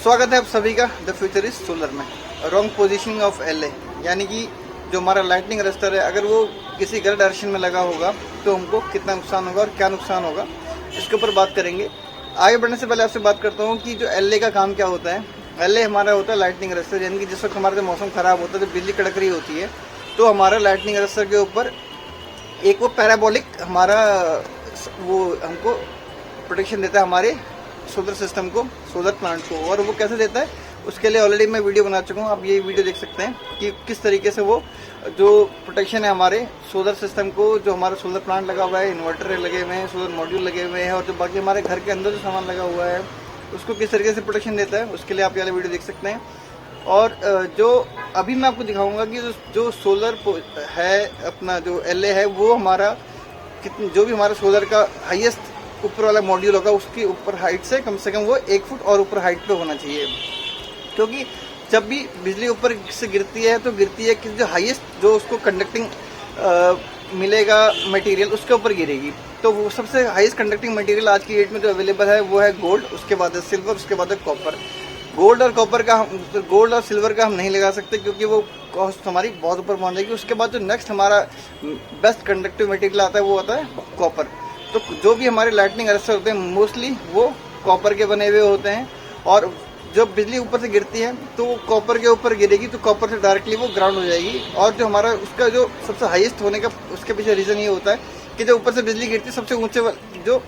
स्वागत है आप सभी का द फ्यूचरिस्ट सोलर में। रॉन्ग पोजीशनिंग ऑफ एलए, यानी कि जो हमारा लाइटनिंग अरेस्टर है, अगर वो किसी गलत डायरेक्शन में लगा होगा तो हमको कितना नुकसान होगा और क्या नुकसान होगा, इसके ऊपर बात करेंगे। आगे बढ़ने से पहले आपसे बात करता हूँ कि जो एलए का काम क्या होता है। एलए हमारा होता है लाइटनिंग अरेस्टर, यानी कि जिस वक्त हमारा मौसम ख़राब होता है, जब बिजली कड़क रही होती है, तो हमारा लाइटनिंग अरेस्टर के ऊपर एक वो पैराबोलिक हमारा वो हमको प्रोटेक्शन देता है हमारे सोलर सिस्टम को, सोलर प्लांट को। और वो कैसे देता है, उसके लिए ऑलरेडी मैं वीडियो बना चुका हूँ, आप ये वीडियो देख सकते हैं कि किस तरीके से वो जो प्रोटेक्शन है हमारे सोलर सिस्टम को, जो हमारा सोलर प्लांट लगा हुआ है, इन्वर्टर लगे हुए हैं, सोलर मॉड्यूल लगे हुए हैं, और जो बाकी हमारे घर के अंदर जो सामान लगा हुआ है उसको किस तरीके से प्रोटेक्शन देता है, उसके लिए आप ये वीडियो देख सकते हैं। और जो अभी मैं आपको दिखाऊंगा कि जो सोलर है अपना, जो एलए है, वो हमारा जो भी हमारा सोलर का हाईएस्ट ऊपर वाला मॉड्यूल होगा, उसकी ऊपर हाइट से कम वो 1 फुट और ऊपर हाइट पे होना चाहिए। क्योंकि जब भी बिजली ऊपर से गिरती है तो गिरती है कि जो हाईएस्ट जो उसको कंडक्टिंग मिलेगा मटेरियल, उसके ऊपर गिरेगी। तो वो सबसे हाईएस्ट कंडक्टिंग मटेरियल आज की डेट में जो अवेलेबल है वो है गोल्ड, उसके बाद है सिल्वर, उसके बाद है कॉपर। गोल्ड और सिल्वर का हम नहीं लगा सकते क्योंकि वो कॉस्ट हमारी बहुत ऊपर पहुंच जाएगी। उसके बाद जो नेक्स्ट हमारा बेस्ट कंडक्टिव मटेरियल आता है वो आता है कॉपर। तो जो भी हमारे लाइटनिंग अरेस्टर होते हैं मोस्टली वो कॉपर के बने हुए होते हैं, और जब बिजली ऊपर से गिरती है तो वो कॉपर के ऊपर गिरेगी, तो कॉपर से डायरेक्टली वो ग्राउंड हो जाएगी। और जो हमारा उसका जो सबसे हाईएस्ट होने का उसके पीछे रीज़न ये होता है कि जब ऊपर से बिजली गिरती है, सबसे ऊंचे जो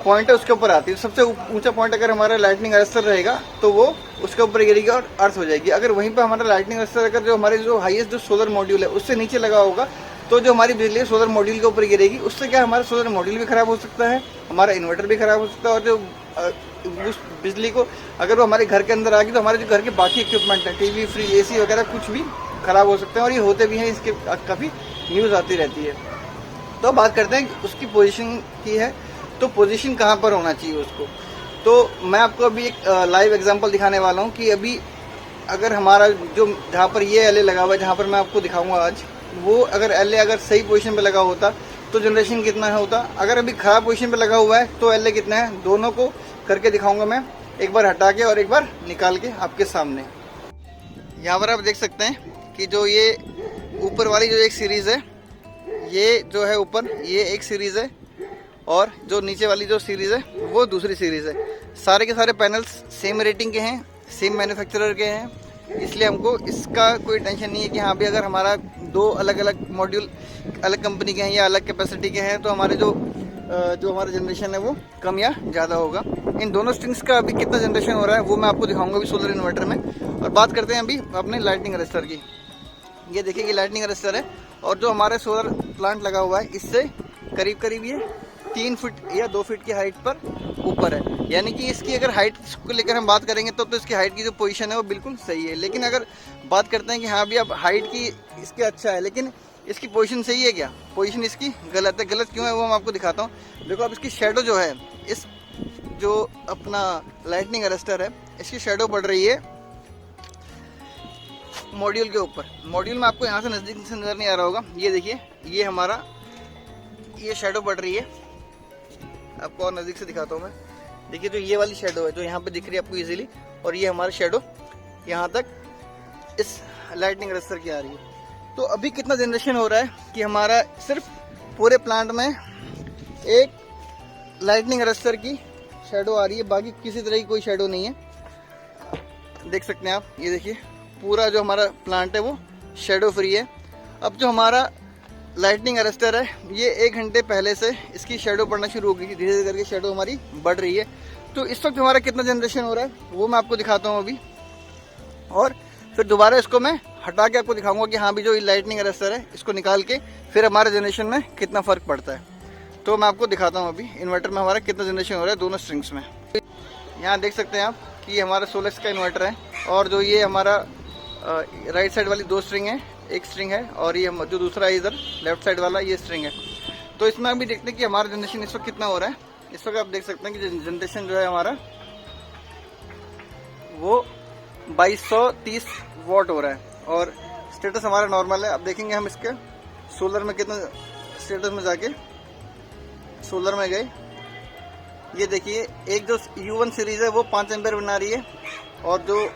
पॉइंट है उसके ऊपर आती है। सबसे ऊंचा पॉइंट अगर हमारा लाइटनिंग अरेस्टर रहेगा तो वो उसके ऊपर गिरेगी और अर्थ हो जाएगी। अगर वहीं पर हमारा लाइटनिंग अरेस्टर अगर जो हमारे जो हाईएस्ट जो सोलर मॉड्यूल है उससे नीचे लगा होगा, तो जो हमारी बिजली सोलर मॉड्यूल के ऊपर गिरेगी, उससे क्या हमारा सोलर मॉड्यूल भी खराब हो सकता है, हमारा इन्वर्टर भी खराब हो सकता है। और जो उस बिजली को अगर वो हमारे घर के अंदर आ गई तो हमारे जो घर के बाकी इक्विपमेंट हैं, टीवी, फ्रिज, एसी वगैरह, कुछ भी खराब हो सकते हैं। और ये होते भी हैं, इसके काफ़ी न्यूज़ आती रहती है। तो बात करते हैं उसकी पोजीशन की है, तो पोजीशन कहाँ पर होना चाहिए उसको। तो मैं आपको अभी एक लाइव एग्जांपल दिखाने वाला हूँ कि अभी अगर हमारा जो जहाँ पर ये एलए लगा हुआ है, जहाँ पर मैं आपको दिखाऊंगा आज, वो अगर एलए अगर सही पोजीशन पे लगा होता तो जनरेशन कितना होता। अगर अभी खराब पोजीशन पे लगा हुआ है तो एलए कितना है, दोनों को करके दिखाऊंगा मैं, एक बार हटा के और एक बार निकाल के आपके सामने। यहाँ पर आप देख सकते हैं कि जो ये ऊपर वाली जो एक सीरीज़ है, ये जो है ऊपर, ये एक सीरीज़ है, और जो नीचे वाली जो सीरीज़ है वो दूसरी सीरीज़ है। सारे के सारे पैनल्स सेम रेटिंग के हैं, सेम मैन्युफैक्चरर के हैं, इसलिए हमको इसका कोई टेंशन नहीं है कि हाँ भी अगर हमारा दो अलग अलग मॉड्यूल अलग कंपनी के हैं या अलग कैपेसिटी के हैं तो हमारे जो हमारा जनरेशन है वो कम या ज़्यादा होगा। इन दोनों स्ट्रिंग्स का अभी कितना जनरेशन हो रहा है वो मैं आपको दिखाऊंगा अभी सोलर इन्वर्टर में। और बात करते हैं अभी अपने लाइटनिंग अरेस्टर की। ये देखिए कि लाइटनिंग अरेस्टर है, और जो हमारे सोलर प्लांट लगा हुआ है इससे करीब करीब ये 3 फीट या 2 फीट की हाइट पर ऊपर है। यानी कि इसकी अगर हाइट को लेकर हम बात करेंगे तो इसकी हाइट की जो पोजीशन है वो बिल्कुल सही है। लेकिन अगर बात करते हैं कि हाँ भी अब हाइट की इसकी अच्छा है, लेकिन इसकी पोजीशन सही है क्या, पोजीशन इसकी गलत है। गलत क्यों है वो मैं आपको दिखाता हूँ। देखो अब इसकी शेडो जो है, इस जो अपना लाइटनिंग अरेस्टर है, इसकी शेडो पड़ रही है मॉड्यूल के ऊपर। मॉड्यूल में आपको यहाँ से नज़दीक से नज़र नहीं आ रहा होगा, ये देखिए ये हमारा ये शेडो पड़ रही है। आपको और नज़दीक से दिखाता हूँ मैं। देखिए जो ये वाली शेडो है जो यहाँ पे दिख रही है आपको इजीली, और ये हमारी शेडो यहाँ तक इस लाइटनिंग अरेस्टर की आ रही है। तो अभी कितना जनरेशन हो रहा है कि हमारा सिर्फ पूरे प्लांट में एक लाइटनिंग अरेस्टर की शेडो आ रही है, बाकी किसी तरह की कोई शेडो नहीं है। देख सकते हैं आप, ये देखिए पूरा जो हमारा प्लांट है वो शेडो फ्री है। अब जो हमारा लाइटनिंग अरेस्टर है ये 1 घंटे पहले से इसकी शेडो पड़ना शुरू हो गई थी, धीरे धीरे करके शेडो हमारी बढ़ रही है। तो इस वक्त हमारा कितना जनरेशन हो रहा है वो मैं आपको दिखाता हूँ अभी, और फिर दोबारा इसको मैं हटा के आपको दिखाऊंगा कि हाँ भी जो लाइटनिंग अरेस्टर है इसको निकाल के फिर हमारे जनरेशन में कितना फ़र्क पड़ता है। तो मैं आपको दिखाता हूँ अभी इन्वर्टर में हमारा कितना जनरेशन हो रहा है दोनों स्ट्रिंग्स में। यहाँ देख सकते हैं आप कि ये हमारा 16 का इन्वर्टर है, और जो ये हमारा राइट साइड वाली 2 स्ट्रिंग है, एक स्ट्रिंग है, और ये जो दूसरा है इधर लेफ्ट साइड वाला ये स्ट्रिंग है। तो इसमें अभी देखते हैं कि हमारा जनरेशन इस वक्त कितना हो रहा है। इस वक्त आप देख सकते हैं कि जनरेशन जो है हमारा वो 2230 वॉट हो रहा है, और स्टेटस हमारा नॉर्मल है। अब देखेंगे हम इसके सोलर में कितना स्टेटस में जाके सोलर में गए, ये देखिए एक जो U1 सीरीज है वो 5 एम्पेयर बना रही है, और जो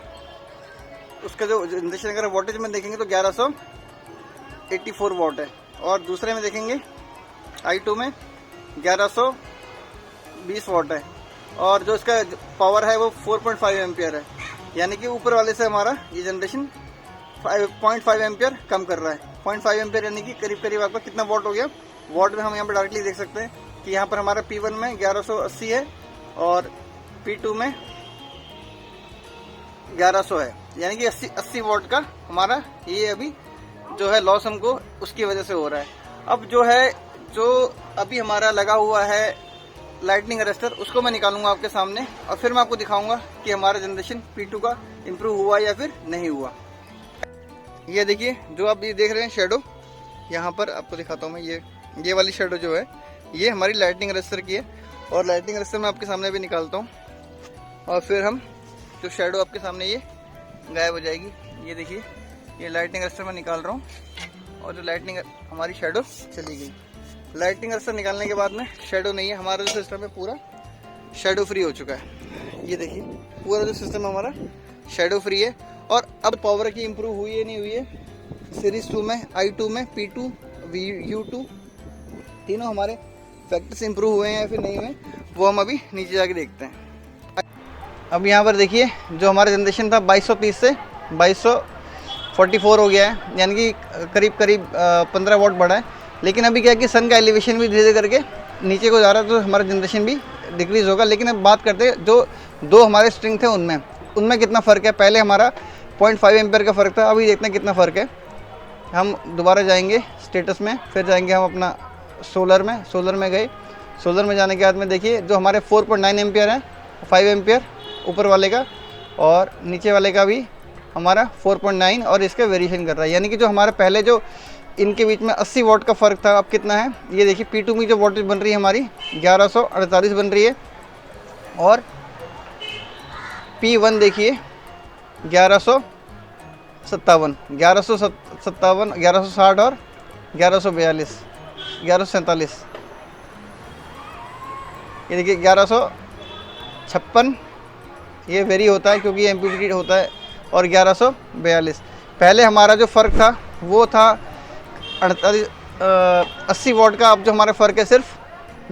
उसका जो जनरेशन अगर वोल्टेज में देखेंगे तो 1184 वोल्ट है। और दूसरे में देखेंगे I2 में 1120 वोल्ट है। और जो इसका पावर है वो 4.5 एम्पियर है, यानी कि ऊपर वाले से हमारा ये जनरेशन 0.5 एम्पियर कम कर रहा है। 0.5 एम्पियर यानी कि करीब करीब आपका कितना वोल्ट हो गया। वोल्ट में हम यहाँ पर डायरेक्टली देख सकते हैं कि यहाँ पर हमारा P1 में 1180 है और P2 में 1100 है, यानी कि 80 वोल्ट का हमारा ये अभी जो है लॉस हमको उसकी वजह से हो रहा है। अब जो है जो अभी हमारा लगा हुआ है लाइटनिंग अरेस्टर, उसको मैं निकालूंगा आपके सामने और फिर मैं आपको दिखाऊंगा कि हमारा जनरेशन P2 का इम्प्रूव हुआ या फिर नहीं हुआ। ये देखिए जो आप ये देख रहे हैं शेडो, यहाँ पर आपको दिखाता हूँ मैं। ये वाली शेडो जो है ये हमारी लाइटनिंग अरेस्टर की है और लाइटनिंग अरेस्टर मैं आपके सामने भी निकालता हूँ और फिर हम जो शेडो आपके सामने ये गायब हो जाएगी। ये देखिए ये लाइटनिंग अरेस्टर मैं निकाल रहा हूँ और जो लाइटनिंग हमारी शेडो चली गई। लाइटनिंग अरेस्टर निकालने के बाद में शेडो नहीं है, हमारा जो सिस्टम है पूरा शेडो फ्री हो चुका है। ये देखिए पूरा जो सिस्टम हमारा शेडो फ्री है। और अब पावर की इम्प्रूव हुई है नहीं हुई है, सीरीज 2 में I2 में P2 U2 तीनों हमारे फैक्टर्स इम्प्रूव हुए हैं या फिर नहीं हुए, वो हम अभी नीचे जाके देखते हैं। अब यहाँ पर देखिए जो हमारा जनरेशन था 2230 से 2244 हो गया है, यानी कि करीब करीब 15 वोल्ट बढ़ा है। लेकिन अभी क्या है कि सन का एलिवेशन भी धीरे धीरे करके नीचे को जा रहा है, तो हमारा जनरेशन भी डिक्रीज़ होगा। लेकिन अब बात करते हैं जो दो हमारे स्ट्रिंग थे उनमें कितना फ़र्क है। पहले हमारा 0.5 एम्पियर का फ़र्क था, अभी देखते हैं कितना फ़र्क है। हम दोबारा जाएंगे स्टेटस में, फिर जाएंगे हम अपना सोलर में गए। सोलर में जाने के बाद में देखिए जो हमारे 4.9 एम्पियर है, 5 एम्पियर ऊपर वाले का और नीचे वाले का भी हमारा 4.9 और इसका वेरिएशन कर रहा है। यानी कि जो हमारा पहले जो इनके बीच में 80 वोल्ट का फ़र्क था, अब कितना है ये देखिए। P2 में जो वोल्टेज बन रही है हमारी 1148 बन रही है और P1 देखिए 1157, 1160 और 1142, 1147। ये देखिए 1156 ये वेरी होता है क्योंकि ये MPPT होता है और 1142। पहले हमारा जो फ़र्क था वो था 80 वोल्ट का, अब जो हमारा फ़र्क है सिर्फ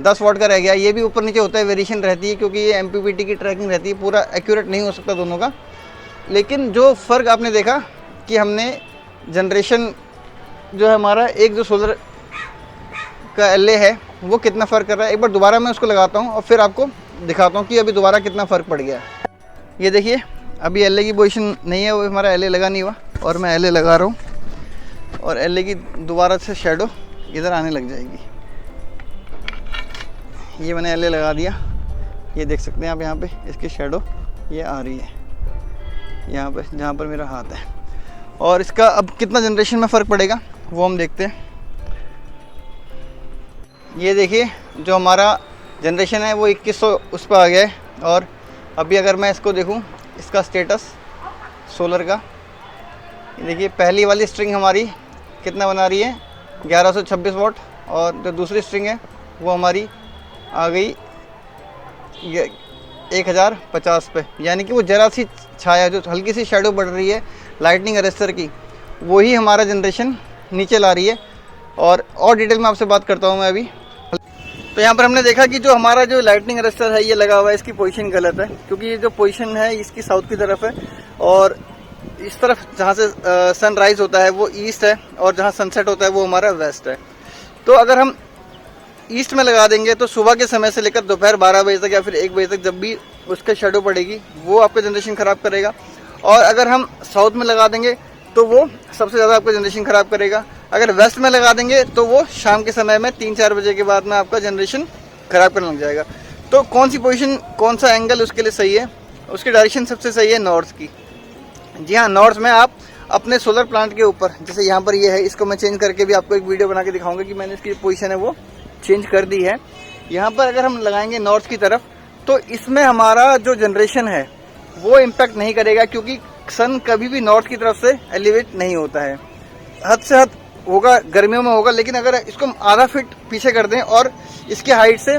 10 वोल्ट का रह गया। ये भी ऊपर नीचे होता है, वेरिएशन रहती है क्योंकि ये MPPT की ट्रैकिंग रहती है, पूरा एक्यूरेट नहीं हो सकता दोनों का। लेकिन जो फ़र्क आपने देखा कि हमने जनरेशन जो है हमारा एक जो सोलर का LA है वो कितना फ़र्क कर रहा है। एक बार दोबारा मैं उसको लगाता हूँ और फिर आपको दिखाता हूँ कि अभी दोबारा कितना फ़र्क पड़ गया। ये देखिए अभी LA की पोजीशन नहीं है, वो हमारा LA लगा नहीं हुआ और मैं LA लगा रहा हूँ और LA की दोबारा से शेडो इधर आने लग जाएगी। ये मैंने LA लगा दिया, ये देख सकते हैं आप यहाँ पे इसकी शेडो ये आ रही है यहाँ पे जहाँ पर मेरा हाथ है। और इसका अब कितना जनरेशन में फ़र्क पड़ेगा वो हम देखते हैं। ये देखिए जो हमारा जनरेशन है वो 2100 उस पर आ गया है। और अभी अगर मैं इसको देखूं इसका स्टेटस सोलर का, ये देखिए पहली वाली स्ट्रिंग हमारी कितना बना रही है 1126 वोल्ट और जो दूसरी स्ट्रिंग है वो हमारी आ गई 1050 पे। यानी कि वो ज़रा सी छाया जो हल्की सी शेडो बढ़ रही है लाइटनिंग अरेस्टर की, वही हमारा जनरेशन नीचे ला रही है। और डिटेल में आपसे बात करता हूँ मैं अभी। तो यहाँ पर हमने देखा कि जो हमारा जो लाइटनिंग अरेस्टर है ये लगा हुआ है, इसकी पोजीशन गलत है क्योंकि ये जो पोजीशन है इसकी साउथ की तरफ है और इस तरफ जहाँ से सनराइज होता है वो ईस्ट है और जहाँ सनसेट होता है वो हमारा वेस्ट है। तो अगर हम ईस्ट में लगा देंगे तो सुबह के समय से लेकर दोपहर 12 बजे तक या फिर 1 बजे तक जब भी उसका शेडो पड़ेगी वो आपका जनरेशन ख़राब करेगा। और अगर हम साउथ में लगा देंगे तो वो सबसे ज़्यादा आपका जनरेशन ख़राब करेगा। अगर वेस्ट में लगा देंगे तो वो शाम के समय में 3-4 बजे के बाद में आपका जनरेशन ख़राब करने लग जाएगा। तो कौन सी पोजीशन कौन सा एंगल उसके लिए सही है, उसकी डायरेक्शन सबसे सही है नॉर्थ की। जी हाँ, नॉर्थ में आप अपने सोलर प्लांट के ऊपर, जैसे यहाँ पर ये है, इसको मैं चेंज करके भी आपको एक वीडियो बना के दिखाऊंगा कि मैंने इसकी पोजीशन है वो चेंज कर दी है। यहाँ पर अगर हम लगाएंगे नॉर्थ की तरफ तो इसमें हमारा जो जनरेशन है वो इम्पैक्ट नहीं करेगा क्योंकि सन कभी भी नॉर्थ की तरफ से एलिवेट नहीं होता है। हद से हद होगा गर्मियों में होगा, लेकिन अगर इसको आधा फीट पीछे कर दें और इसकी हाइट से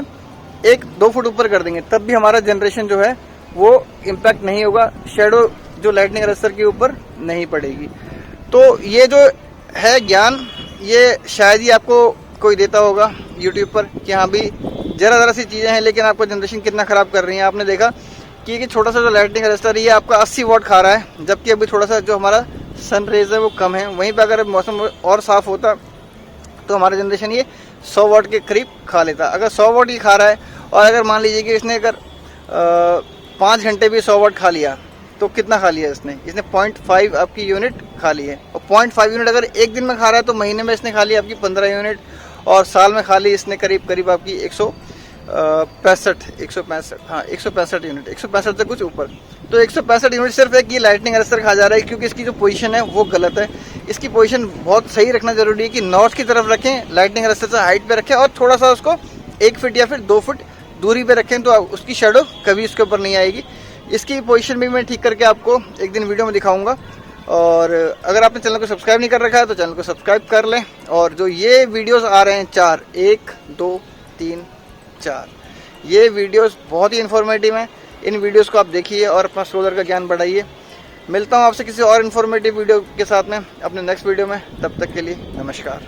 1-2 फुट ऊपर कर देंगे तब भी हमारा जनरेशन जो है वो इम्पैक्ट नहीं होगा, शेडो जो लाइटनिंग अरेस्टर के ऊपर नहीं पड़ेगी। तो ये जो है ज्ञान, ये शायद ही आपको कोई देता होगा यूट्यूब पर कि हाँ भी ज़रा सी चीज़ें हैं लेकिन आपको जनरेशन कितना ख़राब कर रही है। आपने देखा कि छोटा सा जो लाइटनिंग अरेस्टर ये आपका 80 वाट खा रहा है, जबकि अभी थोड़ा सा जो हमारा सन रेज है वो कम है। वहीं पर अगर मौसम और साफ़ होता तो हमारा जनरेशन ये 100 वाट के करीब खा लेता। अगर 100 वाट ही खा रहा है और अगर मान लीजिए कि इसने अगर 5 घंटे भी 100 वाट खा लिया तो कितना खा लिया इसने 0.5 आपकी यूनिट खा ली है। और 0.5 यूनिट अगर एक दिन में खा रहा है तो महीने में इसने खा ली आपकी 15 यूनिट, और साल में खा ली इसने करीब आपकी 165 यूनिट, 165 से कुछ ऊपर। तो 165 यूनिट सिर्फ एक ये लाइटनिंग अरेस्टर खा जा रहा है, क्योंकि इसकी जो पोजीशन है वो गलत है। इसकी पोजीशन बहुत सही रखना जरूरी है कि नॉर्थ की तरफ रखें, लाइटनिंग अरेस्टर से हाइट पे रखें और थोड़ा सा उसको 1 फीट या फिर 2 फीट दूरी पे रखें, तो उसकी शेडो कभी उसके ऊपर नहीं आएगी। इसकी पोजीशन भी मैं ठीक करके आपको एक दिन वीडियो में दिखाऊंगा। और अगर आपने चैनल को सब्सक्राइब नहीं कर रखा है तो चैनल को सब्सक्राइब कर लें। और जो ये वीडियोस आ रहे हैं 4, 1, 2, 3, 4, ये वीडियोस बहुत ही इन्फॉर्मेटिव हैं। इन वीडियोस को आप देखिए और अपना सोलर का ज्ञान बढ़ाइए। मिलता हूँ आपसे किसी और इन्फॉर्मेटिव वीडियो के साथ में अपने नेक्स्ट वीडियो में। तब तक के लिए नमस्कार।